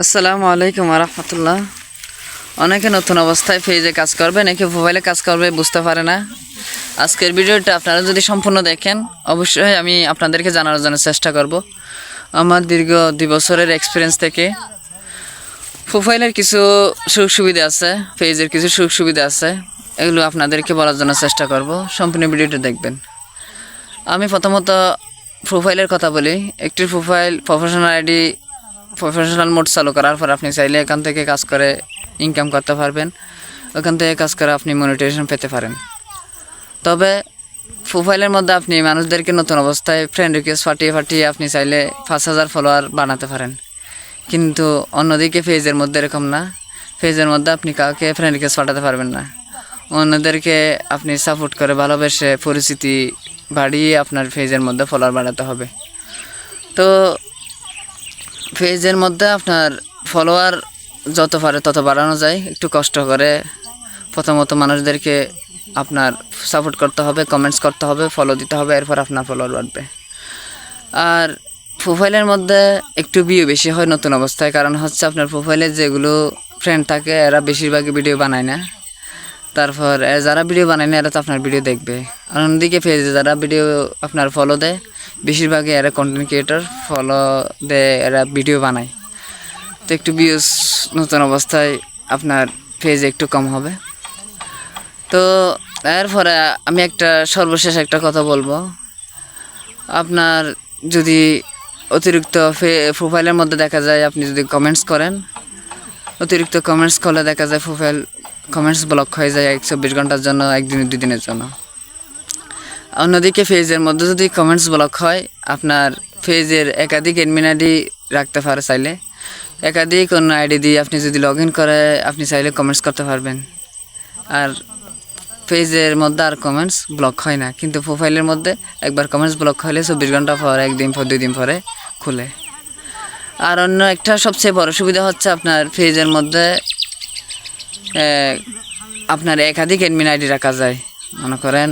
আসসালামু আলাইকুম রহমতুল্লাহ। অনেকে নতুন অবস্থায় পেজে কাজ করবে, নাকি মোবাইলে কাজ করবে বুঝতে পারে না। আজকের ভিডিওটা আপনারা যদি সম্পূর্ণ দেখেন অবশ্যই আমি আপনাদেরকে জানানোর জন্য চেষ্টা করব। আমার দীর্ঘ 2 বছরের এক্সপিরিয়েন্স থেকে প্রোফাইলের কিছু সুযোগ সুবিধা আছে, পেজের কিছু সুযোগ সুবিধা আছে, এগুলো আপনাদেরকে বলার জন্য চেষ্টা করব। সম্পূর্ণ ভিডিওটা দেখবেন। আমি প্রথমত প্রোফাইলের কথা বলি। একটি প্রোফাইল প্রফেশনাল মোড চালু করার পর আপনি চাইলে এখান থেকে কাজ করে ইনকাম করতে পারবেন, ওখান থেকে কাজ করে আপনি মনিটাইজেশন পেতে পারেন। তবে প্রোফাইলের মধ্যে আপনি মানুষদেরকে নতুন অবস্থায় ফ্রেন্ড রিকোয়েস্ট পাঠিয়ে আপনি চাইলে 5,000 ফলোয়ার বানাতে পারেন। কিন্তু অন্যদিকে পেজের মধ্যে এরকম না। পেজের মধ্যে আপনি কাউকে ফ্রেন্ড রিকোয়েস্ট পাঠাতে পারবেন না। অন্যদেরকে আপনি সাপোর্ট করে ভালোবেসে পরিচিতি বাড়িয়ে আপনার পেজের মধ্যে ফলোয়ার বাড়াতে হবে। তো পেজের মধ্যে আপনার ফলোয়ার যত পারে তত বাড়ানো যায়। একটু কষ্ট করে প্রথমত মানুষদেরকে আপনার সাপোর্ট করতে হবে, কমেন্টস করতে হবে, ফলো দিতে হবে, এরপর আপনার ফলোয়ার বাড়বে। আর প্রোফাইলের মধ্যে একটু ভিউ বেশি হয় নতুন অবস্থায়, কারণ হচ্ছে আপনার প্রোফাইলে যেগুলো ফ্রেন্ড থাকে এরা বেশিরভাগই ভিডিও বানায় না। তারপর যারা ভিডিও বানায় না এরা তো আপনার ভিডিও দেখবে। আর অন্যদিকে পেজে যারা ভিডিও আপনার ফলো দেয় বেশিরভাগই এরা কন্টেন্ট ক্রিয়েটর, ফলো দেয়, এরা ভিডিও বানায়। তো একটু ভিউজ নতুন অবস্থায় আপনার পেজে একটু কম হবে। তো এরপরে আমি সর্বশেষ একটা কথা বলবো। আপনার যদি অতিরিক্ত প্রোফাইলের মধ্যে দেখা যায় আপনি যদি কমেন্টস করেন, অতিরিক্ত কমেন্টস করলে দেখা যায় প্রোফাইল কমেন্টস ব্লক হয়ে যায় 24 ঘন্টার জন্য, 1 দিন 2 দিনের জন্য। অন্যদিকে পেজের মধ্যে যদি কমেন্টস ব্লক হয়, আপনার পেজের একাধিক অ্যাডমিন আইডি রাখতে পারে। চাইলে একাধিক অন্য আইডি দিয়ে আপনি যদি লগ ইন করে আপনি চাইলে কমেন্টস করতে পারবেন। আর পেজের মধ্যে আর কমেন্টস ব্লক হয় না, কিন্তু প্রোফাইলের মধ্যে একবার কমেন্টস ব্লক হলে 24 ঘন্টা পর, 1 দিন পর, 2 দিন পরে খুলে। আর অন্য একটা সবচেয়ে বড় সুবিধা হচ্ছে আপনার পেজের মধ্যে আপনার একাধিক অ্যাডমিন আইডি রাখা যায়। মনে করেন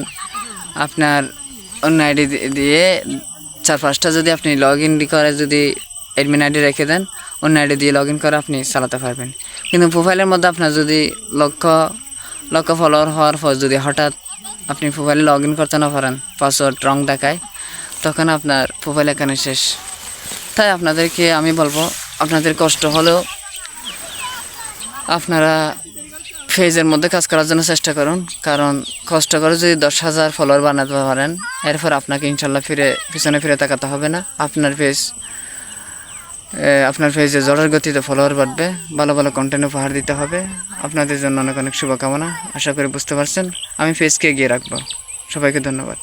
আপনার অন্য আইডি দিয়ে 4-5টা যদি আপনি লগ ইন করে যদি অ্যাডমিন আইডি রেখে দেন, অন্য আইডি দিয়ে লগ ইন করে আপনি চালাতে পারবেন। কিন্তু প্রোফাইলের মধ্যে আপনার যদি লক্ষ ফলোয়ার হওয়ার পর যদি হঠাৎ আপনি প্রোফাইলে লগ ইন করতে না পারেন, পাসওয়ার্ড রং দেখায়, তখন আপনার প্রোফাইল এখানে শেষ। তাই আপনাদেরকে আমি বলবো, আপনাদের কষ্ট হলেও আপনারা পেজের মধ্যে কাজ করার জন্য চেষ্টা করুন। কারণ কষ্ট করে যদি 10,000 ফলোয়ার বানাতে পারেন, এরপর আপনাকে ইনশাল্লাহ পিছনে ফিরে তাকাতে হবে না। আপনার পেজে জোরের গতিতে ফলোয়ার বাড়বে, ভালো ভালো কন্টেন্ট উপহার দিতে হবে। আপনাদের জন্য অনেক অনেক শুভকামনা। আশা করি বুঝতে পারছেন। আমি পেজকে এগিয়ে রাখবো। সবাইকে ধন্যবাদ।